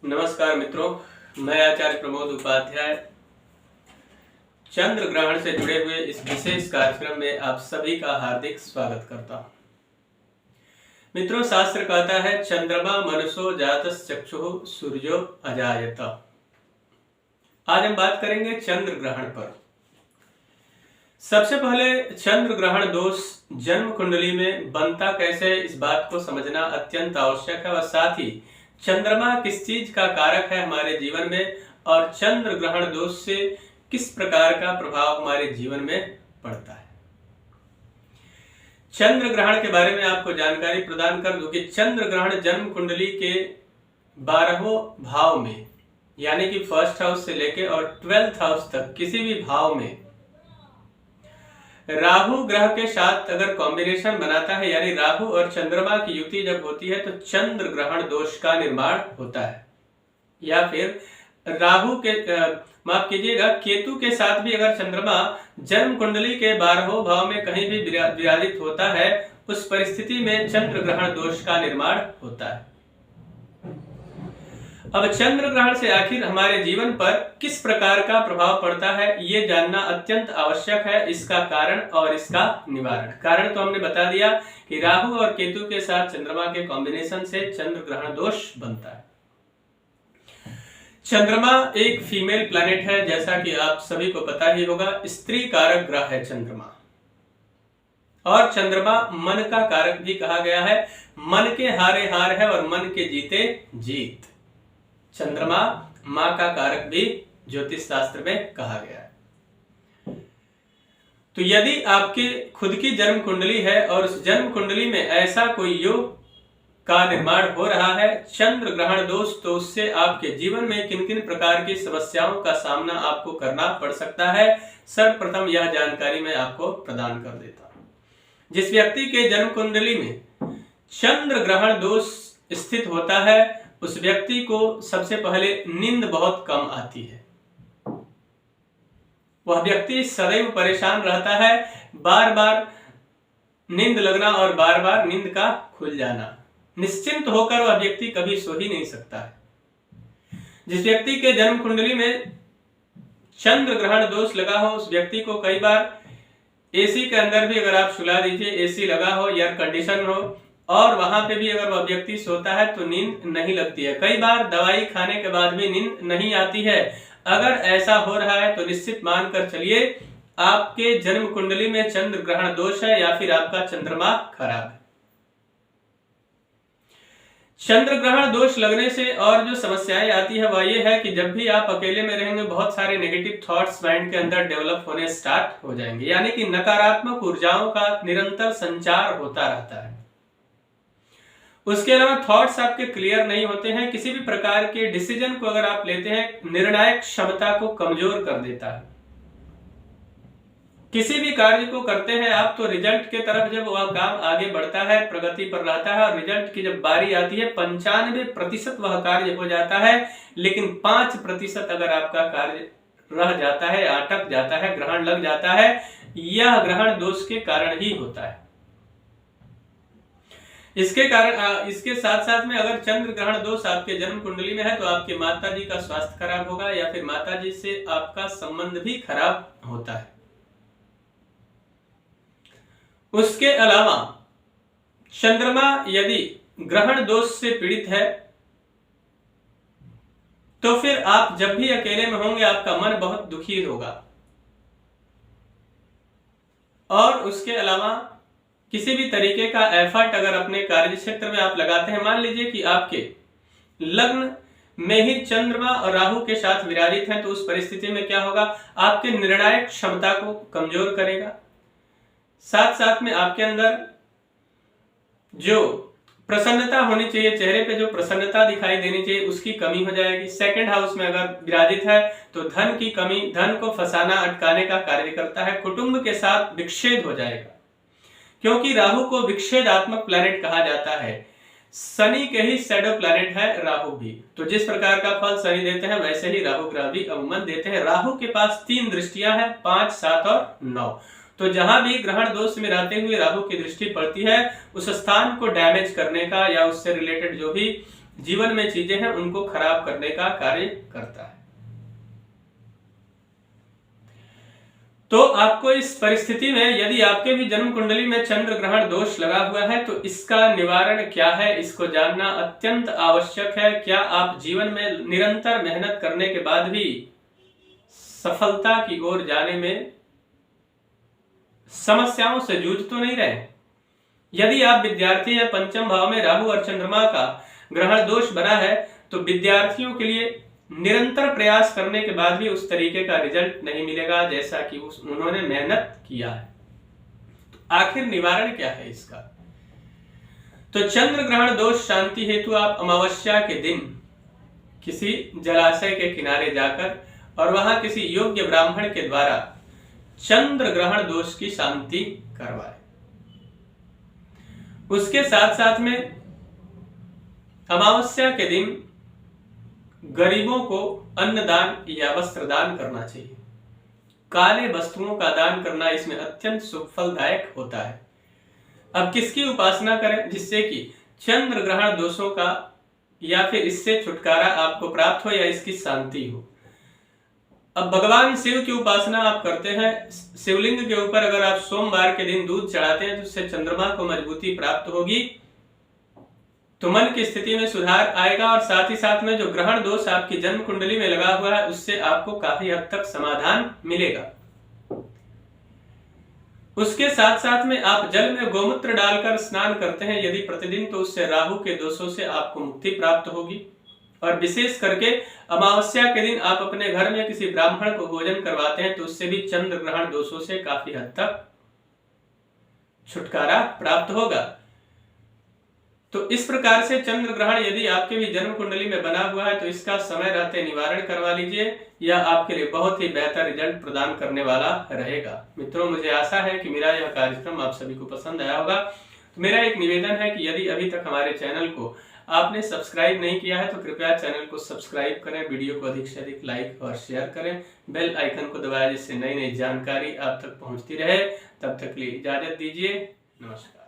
नमस्कार मित्रों, मैं आचार्य प्रमोद उपाध्याय चंद्र ग्रहण से जुड़े हुए इस विशेष कार्यक्रम में आप सभी का हार्दिक स्वागत करता हूं। मित्रों, शास्त्र कहता है चंद्रमा मनुषो जातस् चक्षुः सूर्यो अजायत। आज हम बात करेंगे चंद्र ग्रहण पर। सबसे पहले चंद्र ग्रहण दोष जन्म कुंडली में बनता कैसे, इस बात को समझना अत्यंत आवश्यक है और साथ ही चंद्रमा किस चीज का कारक है हमारे जीवन में और चंद्र ग्रहण दोष से किस प्रकार का प्रभाव हमारे जीवन में पड़ता है। चंद्र ग्रहण के बारे में आपको जानकारी प्रदान कर दूं कि चंद्र ग्रहण जन्म कुंडली के 12वें भाव में यानी कि फर्स्ट हाउस से लेके और 12th हाउस तक किसी भी भाव में राहु ग्रह के साथ अगर कॉम्बिनेशन बनाता है, यानी राहु और चंद्रमा की युति जब होती है तो चंद्र ग्रहण दोष का निर्माण होता है। या फिर राहु के माफ कीजिएगा केतु के साथ भी अगर चंद्रमा जन्म कुंडली के 12वें भाव में कहीं भी विराजित होता है, उस परिस्थिति में चंद्र ग्रहण दोष का निर्माण होता है। अब चंद्र ग्रहण से आखिर हमारे जीवन पर किस प्रकार का प्रभाव पड़ता है, ये जानना अत्यंत आवश्यक है। इसका कारण और इसका निवारण। कारण तो हमने बता दिया कि राहु और केतु के साथ चंद्रमा के कॉम्बिनेशन से चंद्र ग्रहण दोष बनता है। चंद्रमा एक फीमेल प्लैनेट है, जैसा कि आप सभी को पता ही होगा। स्त्री कारक ग्रह है चंद्रमा, और चंद्रमा मन का कारक भी कहा गया है। मन के हारे हार है और मन के जीते जीत। चंद्रमा मां का कारक भी ज्योतिष शास्त्र में कहा गया है। तो यदि आपके खुद की जन्म कुंडली है और उस जन्म कुंडली में ऐसा कोई योग का निर्माण हो रहा है, चंद्र ग्रहण दोष, तो उससे आपके जीवन में किन किन प्रकार की समस्याओं का सामना आपको करना पड़ सकता है, सर्वप्रथम यह जानकारी मैं आपको प्रदान कर देता हूं। जिस व्यक्ति के जन्म कुंडली में चंद्र ग्रहण दोष स्थित होता है, उस व्यक्ति को सबसे पहले नींद बहुत कम आती है। वह व्यक्ति सदैव परेशान रहता है, बार बार नींद लगना और बार बार नींद का खुल जाना। निश्चिंत होकर वह व्यक्ति कभी सो ही नहीं सकता है। जिस व्यक्ति के जन्म कुंडली में चंद्र ग्रहण दोष लगा हो, उस व्यक्ति को कई बार एसी के अंदर भी अगर आप सुला दीजिए, एसी लगा हो, एयर कंडीशन हो, और वहां पे भी अगर वह व्यक्ति सोता है तो नींद नहीं लगती है। कई बार दवाई खाने के बाद भी नींद नहीं आती है। अगर ऐसा हो रहा है तो निश्चित मानकर चलिए आपके जन्म कुंडली में चंद्र ग्रहण दोष है या फिर आपका चंद्रमा खराब है। चंद्र ग्रहण दोष लगने से और जो समस्याएं आती है वह ये है कि जब भी आप अकेले में रहेंगे, बहुत सारे नेगेटिव थॉट्स माइंड के अंदर डेवलप होने स्टार्ट हो जाएंगे, यानी कि नकारात्मक ऊर्जाओं का निरंतर संचार होता रहता है। उसके अलावा थॉट्स आपके क्लियर नहीं होते हैं। किसी भी प्रकार के डिसीजन को अगर आप लेते हैं, निर्णायक क्षमता को कमजोर कर देता है। किसी भी कार्य को करते हैं आप तो रिजल्ट के तरफ जब वह काम आगे बढ़ता है, प्रगति पर रहता है, और रिजल्ट की जब बारी आती है 95% वह कार्य हो जाता है, लेकिन 5% अगर आपका कार्य रह जाता है, अटक जाता है, ग्रहण लग जाता है, यह ग्रहण दोष के कारण ही होता है। इसके कारण इसके साथ साथ में अगर चंद्र ग्रहण दोष आपके जन्म कुंडली में है तो आपके माताजी का स्वास्थ्य खराब होगा या फिर माताजी से आपका संबंध भी खराब होता है। उसके अलावा चंद्रमा यदि ग्रहण दोष से पीड़ित है तो फिर आप जब भी अकेले में होंगे आपका मन बहुत दुखी होगा। और उसके अलावा किसी भी तरीके का एफर्ट अगर अपने कार्य क्षेत्र में आप लगाते हैं, मान लीजिए कि आपके लग्न में ही चंद्रमा और राहु के साथ विराजित हैं, तो उस परिस्थिति में क्या होगा, आपके निर्णायक क्षमता को कमजोर करेगा। साथ साथ में आपके अंदर जो प्रसन्नता होनी चाहिए, चेहरे पे जो प्रसन्नता दिखाई देनी चाहिए, उसकी कमी हो जाएगी। सेकंड हाउस में अगर विराजित है तो धन की कमी, धन को फंसाना, अटकाने का कार्य करता है। कुटुंब के साथ विच्छेद हो जाएगा, क्योंकि राहु को विच्छेदात्मक प्लैनेट कहा जाता है। शनि के ही शैडो प्लैनेट है राहु भी। तो जिस प्रकार का फल शनि देते हैं वैसे ही राहु ग्रह भी अमूमन देते हैं। राहु के पास 3 दृष्टियां हैं, 5, 7 और 9। तो जहां भी ग्रहण दोष में रहते हुए राहु की दृष्टि पड़ती है, उस स्थान को डैमेज करने का या उससे रिलेटेड जो भी जीवन में चीजें हैं उनको खराब करने का कार्य करता है। तो आपको इस परिस्थिति में यदि आपके भी जन्म कुंडली में चंद्र ग्रहण दोष लगा हुआ है तो इसका निवारण क्या है, इसको जानना अत्यंत आवश्यक है। क्या आप जीवन में निरंतर मेहनत करने के बाद भी सफलता की ओर जाने में समस्याओं से जूझ तो नहीं रहे? यदि आप विद्यार्थी हैं, पंचम भाव में राहु और चंद्रमा का ग्रहण दोष बना है तो विद्यार्थियों के लिए निरंतर प्रयास करने के बाद भी उस तरीके का रिजल्ट नहीं मिलेगा जैसा कि उन्होंने मेहनत किया है। तो आखिर निवारण क्या है इसका? तो चंद्र ग्रहण दोष शांति हेतु आप अमावस्या के दिन किसी जलाशय के किनारे जाकर और वहां किसी योग्य ब्राह्मण के द्वारा चंद्र ग्रहण दोष की शांति करवाएं। उसके साथ साथ में अमावस्या के दिन गरीबों को अन्न दान या वस्त्र दान करना चाहिए। काले वस्तुओं का दान करना इसमें अत्यंत सुफलदायक होता है। अब किसकी उपासना करें जिससे कि चंद्र ग्रहण दोषों का या फिर इससे छुटकारा आपको प्राप्त हो या इसकी शांति हो? अब भगवान शिव की उपासना आप करते हैं, शिवलिंग के ऊपर अगर आप सोमवार के दिन दूध चढ़ाते हैं तो उससे चंद्रमा को मजबूती प्राप्त होगी, तो मन की स्थिति में सुधार आएगा और साथ ही साथ में जो ग्रहण दोष आपकी जन्म कुंडली में लगा हुआ है उससे आपको काफी हद तक समाधान मिलेगा। उसके साथ साथ में आप जल में गोमूत्र डालकर स्नान करते हैं यदि प्रतिदिन, तो उससे राहु के दोषों से आपको मुक्ति प्राप्त होगी। और विशेष करके अमावस्या के दिन आप अपने घर में किसी ब्राह्मण को भोजन करवाते हैं तो उससे भी चंद्र ग्रहण दोषों से काफी हद तक छुटकारा प्राप्त होगा। तो इस प्रकार से चंद्र ग्रहण यदि आपके भी जन्म कुंडली में बना हुआ है तो इसका समय रहते निवारण करवा लीजिए, यह आपके लिए बहुत ही बेहतर रिजल्ट प्रदान करने वाला रहेगा। मित्रों, मुझे आशा है कि मेरा यह कार्यक्रम आप सभी को पसंद आया होगा। तो मेरा एक निवेदन है कि यदि अभी तक हमारे चैनल को आपने सब्सक्राइब नहीं किया है तो कृपया चैनल को सब्सक्राइब करें, वीडियो को अधिक से अधिक लाइक और शेयर करें, बेल आइकन को दबाएं जिससे नई नई जानकारी आप तक पहुंचती रहे। तब तक के लिए इजाजत दीजिए। नमस्कार।